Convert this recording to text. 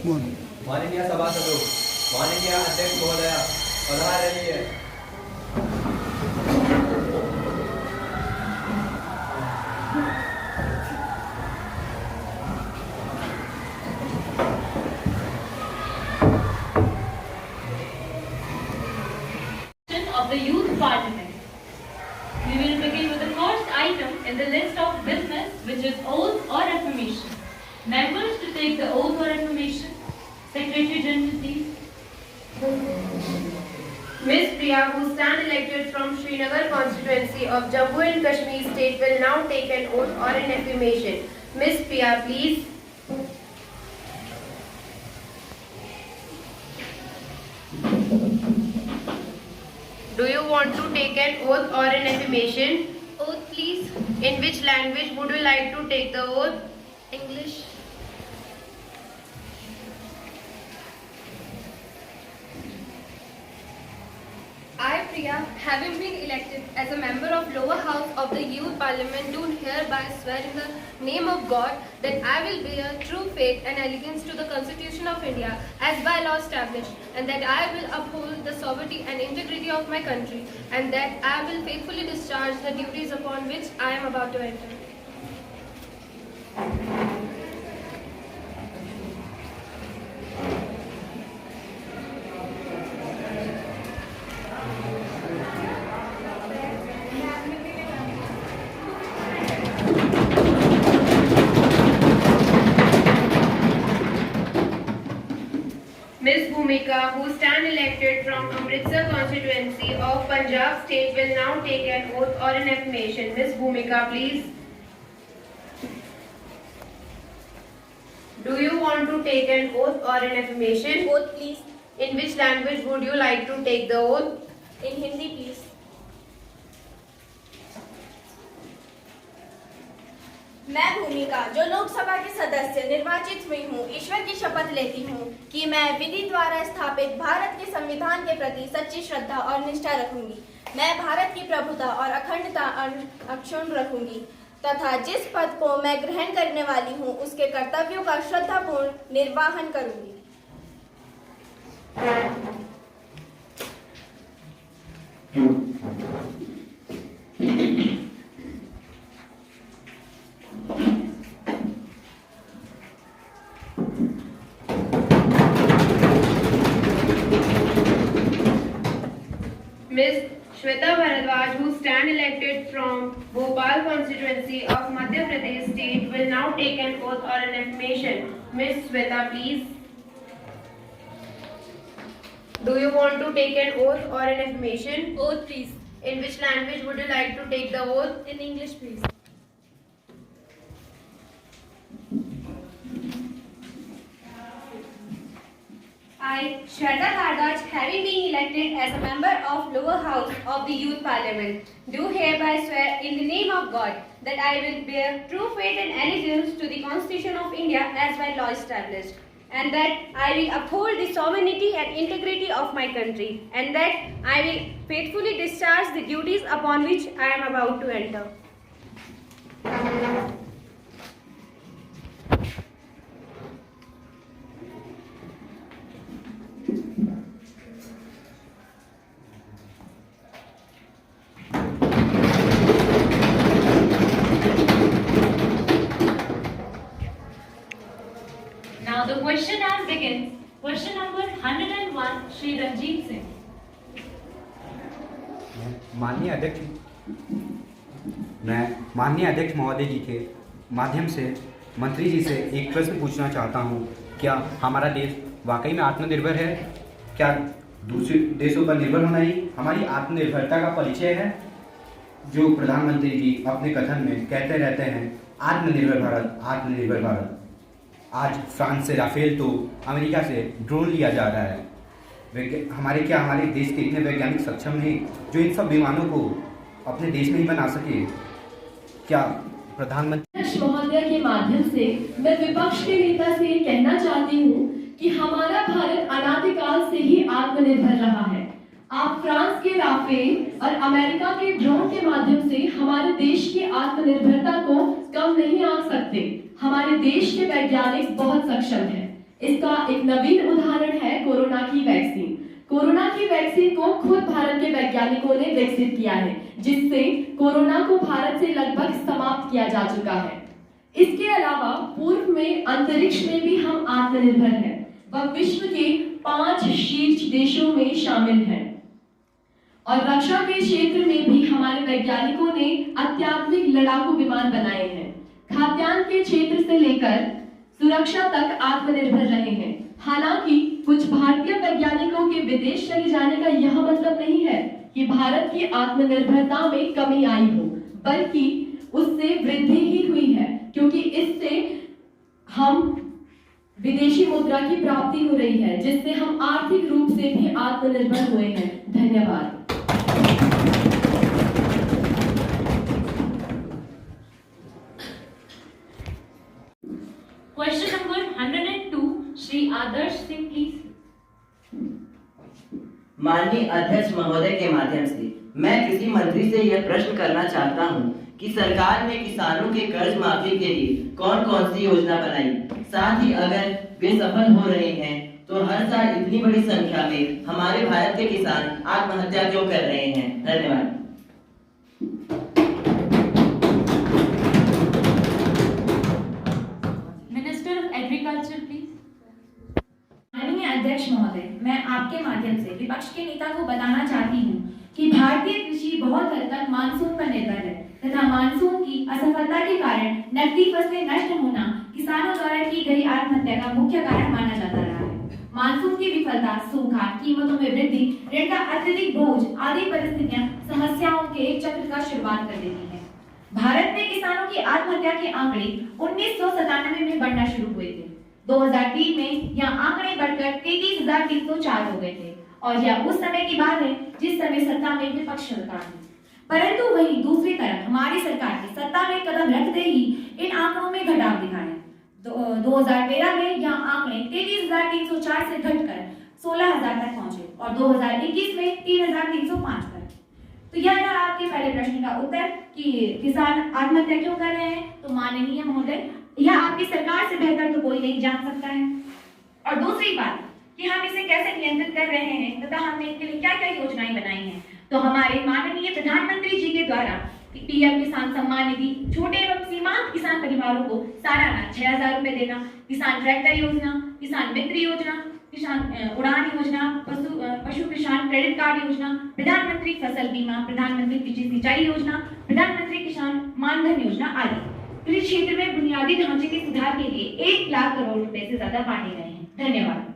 माननीय सभासदों, माननीय अध्यक्ष महोदया, पधार रही है। Of the Youth Parliament. We will begin with the first item in the list of business, which is oath or affirmation. Members to take the oath or affirmation. Secretary General, please. Ms. Priya, who stand elected from Srinagar constituency of Jammu and Kashmir state, will now take an oath or an affirmation. Ms. Priya, please. Do you want to take an oath or an affirmation? Oath, please. In which language would you like to take the oath? English. I, Priya, having been elected as a member of lower house of the Youth Parliament, do hereby swear in the name of God that I will bear true faith and allegiance to the Constitution of India as by law established, and that I will uphold the sovereignty and integrity of my country, and that I will faithfully discharge the duties upon which I am about to enter. Ms. Bhumika, who stand elected from Amritsar constituency of Punjab state, will now take an oath or an affirmation. Ms. Bhumika, please. Do you want to take an oath or an affirmation? Oath, please. In which language would you like to take the oath? In Hindi, please. मैं भूमिका, जो लोकसभा के सदस्य निर्वाचित हुई हूँ, ईश्वर की शपथ लेती हूँ कि मैं विधि द्वारा स्थापित भारत के संविधान के प्रति सच्ची श्रद्धा और निष्ठा रखूंगी। मैं भारत की प्रभुता और अखंडता अक्षुण्ण रखूंगी तथा जिस पद को मैं ग्रहण करने वाली हूँ, उसके कर्तव्यों का श्रद्धापूर्ण निर्वाहन करूंगी। Ms. Shweta Bharadwaj, who stand elected from Bhopal constituency of Madhya Pradesh state, will now take an oath or an affirmation. Ms. Shweta, please. Do you want to take an oath or an affirmation? Oath, please. In which language would you like to take the oath? In English, please. I, Shweta Bharadwaj, having been elected as a member of lower house of the Youth Parliament, do hereby swear in the name of God that I will bear true faith and allegiance to the Constitution of India as by law established, and that I will uphold the sovereignty and integrity of my country, and that I will faithfully discharge the duties upon which I am about to enter. Now the question hour begins. Question number 101, Shri Ranjit Singh. मैं माननीय अध्यक्ष महोदय जी के माध्यम से मंत्री जी से एक प्रश्न पूछना चाहता हूँ। क्या हमारा देश वाकई में आत्मनिर्भर है? क्या दूसरे देशों पर निर्भर होना ही हमारी आत्मनिर्भरता का परिचय है? जो प्रधानमंत्री जी अपने कथन में कहते रहते हैं, आत्मनिर्भर भारत, आत्मनिर्भर भारत। आज फ्रांस से राफेल तो अमेरिका से ड्रोन लिया जा रहा है। हमारे देश के इतने वैज्ञानिक सक्षम हैं जो इन सब विमानों को अपने देश में ही बना सके? क्या प्रधानमंत्री महोदय के माध्यम से मैं विपक्ष के नेता से ये कहना चाहती हूँ कि हमारा भारत अनादिकाल से ही आत्मनिर्भर रहा है। आप फ्रांस के राफेल और अमेरिका के ड्रोन के माध्यम से हमारे देश की आत्मनिर्भरता को कम नहीं आंक सकते। हमारे देश के वैज्ञानिक बहुत सक्षम हैं। इसका एक नवीन उदाहरण है कोरोना की वैक्सीन। कोरोना की वैक्सीन को खुद भारत के वैज्ञानिकों ने विकसित किया है, जिससे कोरोना को भारत से लगभग समाप्त किया जा चुका है। इसके अलावा पूर्व में अंतरिक्ष में भी हम आत्मनिर्भर हैं। वह विश्व के 5 शीर्ष देशों में शामिल हैं और रक्षा के क्षेत्र में भी हमारे वैज्ञानिकों ने अत्याधुनिक लड़ाकू विमान बनाए हैं। खाद्यान्न के क्षेत्र से लेकर सुरक्षा तक आत्मनिर्भर रहे हैं। हालांकि कुछ भारतीय वैज्ञानिकों के विदेश चले जाने का यह मतलब नहीं है कि भारत की आत्मनिर्भरता में कमी आई हो, बल्कि उससे वृद्धि ही हुई है, क्योंकि इससे हम विदेशी मुद्रा की प्राप्ति हो रही है, जिससे हम आर्थिक रूप से भी आत्मनिर्भर हुए हैं। धन्यवाद। Question number 102, Shri Adarsh Singh, please. माननीय अध्यक्ष महोदय के माध्यम से मैं किसी मंत्री से यह प्रश्न करना चाहता हूं कि सरकार ने किसानों के कर्ज माफी के लिए कौन कौन सी योजना बनाई, साथ ही अगर वे सफल हो रहे हैं तो हर साल इतनी बड़ी संख्या में हमारे भारत के किसान आत्महत्या क्यों कर रहे हैं। धन्यवाद। Minister of Agriculture, please. माननीय अध्यक्ष महोदय, मैं आपके माध्यम से विपक्ष के नेता को बताना चाहती हूँ कि भारतीय कृषि बहुत हद तक मानसून पर निर्भर है तथा मानसून की असफलता के कारण नकदी फसलें नष्ट होना किसानों द्वारा की गई आत्महत्या का मुख्य कारण माना जाता रहा है। मानसून की विफलता, सूखा, कीमतों में वृद्धि, ऋण का अत्यधिक बोझ आदि परिस्थितियां समस्याओं के एक चक्र का शुरुआत कर देती है। भारत में किसानों की आत्महत्या के आंकड़े 1997 में बढ़ना शुरू हुए थे। 2003 में यह आंकड़े बढ़कर 33,304 हो गए थे और यह उस समय की बात है जिस समय सत्ता में विपक्ष सरकार थी। परंतु वहीं दूसरी तरफ हमारी सरकार ने सत्ता में कदम रखते ही इन आंकड़ों में घटाव दिखा है। 2013 में यह आंकड़े 33,304 से घटकर 16,000 तक पहुंचे और 2021 में 3,305 तक। तो यह था आपके पहले प्रश्न का उत्तर कि किसान आत्महत्या क्यों कर रहे हैं। तो माननीय महोदय, यह आपकी सरकार से बेहतर तो कोई नहीं जान सकता है। और दूसरी बात कि हम इसे कैसे नियंत्रित कर रहे हैं तथा हमने इसके लिए क्या क्या योजनाएं बनाई हैं, तो हमारे माननीय प्रधानमंत्री जी के द्वारा पीएम किसान सम्मान निधि छोटे एवं सीमांत किसान परिवारों को सालाना 6,000 रुपए देना, किसान ट्रैक्टर योजना, किसान मित्र योजना, किसान उड़ान योजना, पशु किसान क्रेडिट कार्ड योजना, प्रधानमंत्री फसल बीमा, प्रधानमंत्री कृषि सिंचाई योजना, प्रधानमंत्री किसान मानधन योजना आदि कृषि क्षेत्र में बुनियादी ढांचे के सुधार के लिए 1 लाख करोड़ रुपए से ज्यादा बांटे गए हैं। धन्यवाद।